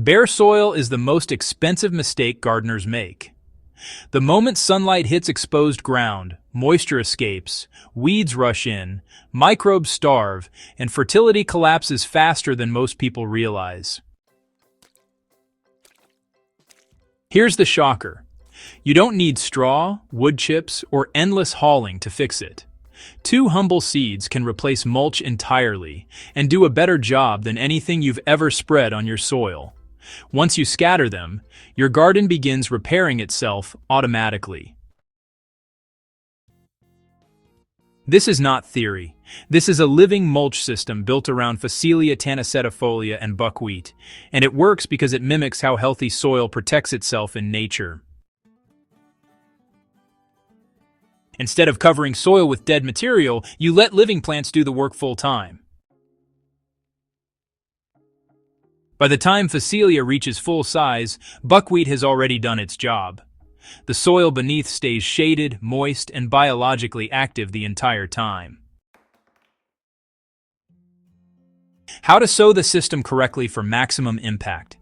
Bare soil is the most expensive mistake gardeners make. The moment sunlight hits exposed ground, moisture escapes, weeds rush in, microbes starve, and fertility collapses faster than most people realize. Here's the shocker. You don't need straw, wood chips, or endless hauling to fix it. 2 humble seeds can replace mulch entirely and do a better job than anything you've ever spread on your soil. Once you scatter them, your garden begins repairing itself automatically. This is not theory. This is a living mulch system built around phacelia tanicetifolia and buckwheat, and it works because it mimics how healthy soil protects itself in nature. Instead of covering soil with dead material, you let living plants do the work full time. By the time phacelia reaches full size, buckwheat has already done its job. The soil beneath stays shaded, moist, and biologically active the entire time. How to sow the system correctly for maximum impact.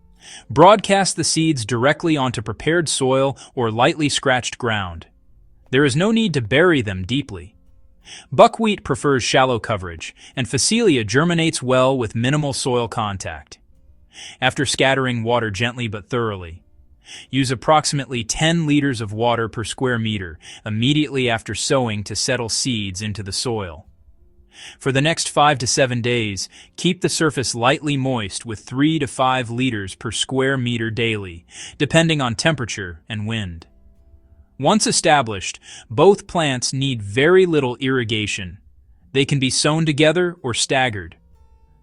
Broadcast the seeds directly onto prepared soil or lightly scratched ground. There is no need to bury them deeply. Buckwheat prefers shallow coverage, and phacelia germinates well with minimal soil contact. After scattering, water gently but thoroughly. Use approximately 10 liters of water per square meter immediately after sowing to settle seeds into the soil. For the next 5 to 7 days, keep the surface lightly moist with 3 to 5 liters per square meter daily, depending on temperature and wind. Once established, both plants need very little irrigation. They can be sown together or staggered.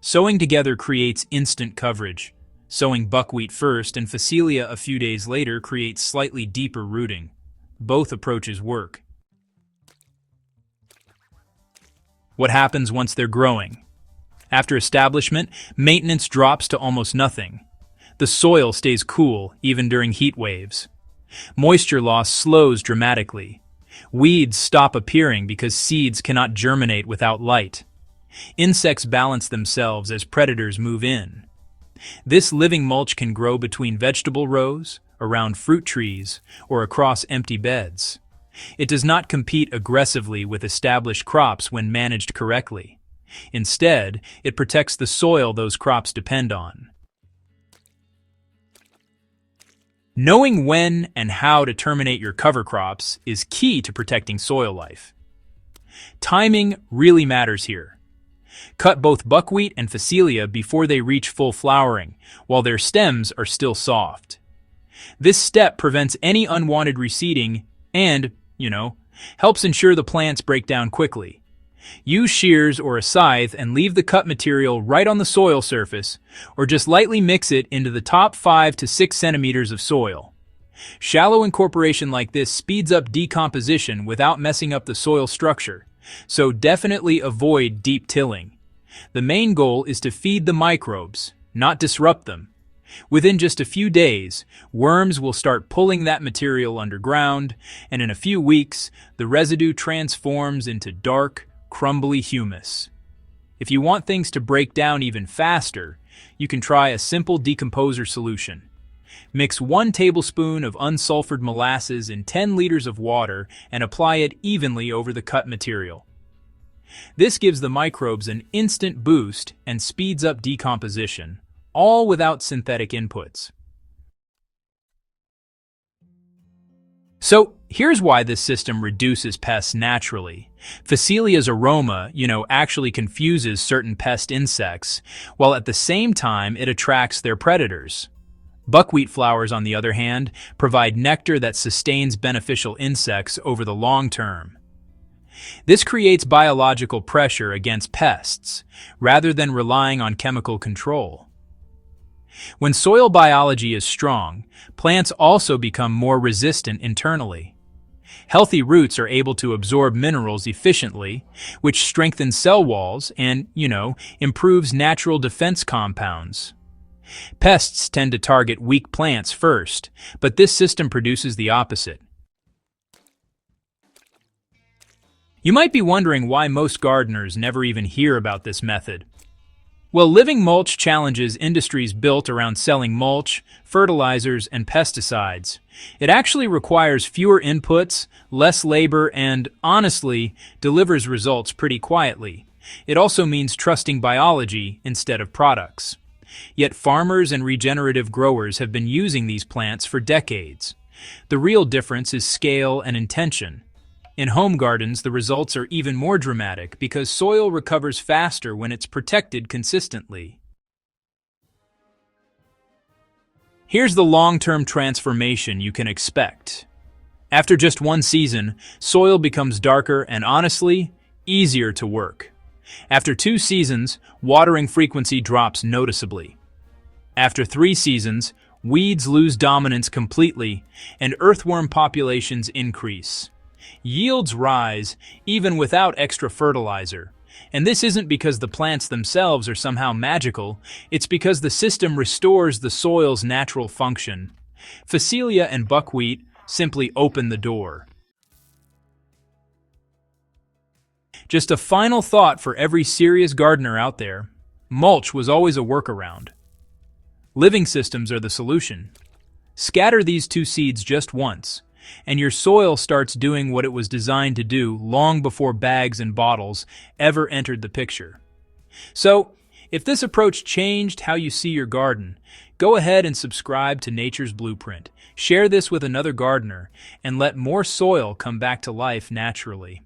Sowing together creates instant coverage. Sowing buckwheat first and phacelia a few days later creates slightly deeper rooting. Both approaches work. What happens once they're growing? After establishment, maintenance drops to almost nothing. The soil stays cool even during heat waves. Moisture loss slows dramatically. Weeds stop appearing because seeds cannot germinate without light. Insects balance themselves as predators move in. This living mulch can grow between vegetable rows, around fruit trees, or across empty beds. It does not compete aggressively with established crops when managed correctly. Instead, it protects the soil those crops depend on. Knowing when and how to terminate your cover crops is key to protecting soil life. Timing really matters here. Cut both buckwheat and phacelia before they reach full flowering, while their stems are still soft. This step prevents any unwanted reseeding and, helps ensure the plants break down quickly. Use shears or a scythe and leave the cut material right on the soil surface, or just lightly mix it into the top 5 to 6 centimeters of soil. Shallow incorporation like this speeds up decomposition without messing up the soil structure, so definitely avoid deep tilling. The main goal is to feed the microbes, not disrupt them. Within just a few days, worms will start pulling that material underground, and in a few weeks, the residue transforms into dark, crumbly humus. If you want things to break down even faster, you can try a simple decomposer solution. Mix 1 tablespoon of unsulfured molasses in 10 liters of water and apply it evenly over the cut material. This gives the microbes an instant boost and speeds up decomposition, all without synthetic inputs. So, here's why this system reduces pests naturally. Phacelia's aroma, actually confuses certain pest insects, while at the same time it attracts their predators. Buckwheat flowers, on the other hand, provide nectar that sustains beneficial insects over the long term. This creates biological pressure against pests, rather than relying on chemical control. When soil biology is strong, plants also become more resistant internally. Healthy roots are able to absorb minerals efficiently, which strengthens cell walls and, improves natural defense compounds. Pests tend to target weak plants first, but this system produces the opposite. You might be wondering why most gardeners never even hear about this method. Well, living mulch challenges industries built around selling mulch, fertilizers, and pesticides. It actually requires fewer inputs, less labor, and, honestly, delivers results pretty quietly. It also means trusting biology instead of products. Yet farmers and regenerative growers have been using these plants for decades. The real difference is scale and intention. In home gardens, the results are even more dramatic because soil recovers faster when it's protected consistently. Here's the long-term transformation you can expect. After just one season, soil becomes darker and, honestly, easier to work. After 2 seasons, watering frequency drops noticeably. After 3 seasons, weeds lose dominance completely, and earthworm populations increase. Yields rise, even without extra fertilizer. And this isn't because the plants themselves are somehow magical, it's because the system restores the soil's natural function. Phacelia and buckwheat simply open the door. Just a final thought for every serious gardener out there. Mulch was always a workaround. Living systems are the solution. Scatter these 2 seeds just once, and your soil starts doing what it was designed to do long before bags and bottles ever entered the picture. So, if this approach changed how you see your garden, go ahead and subscribe to Nature's Blueprint. Share this with another gardener, and let more soil come back to life naturally.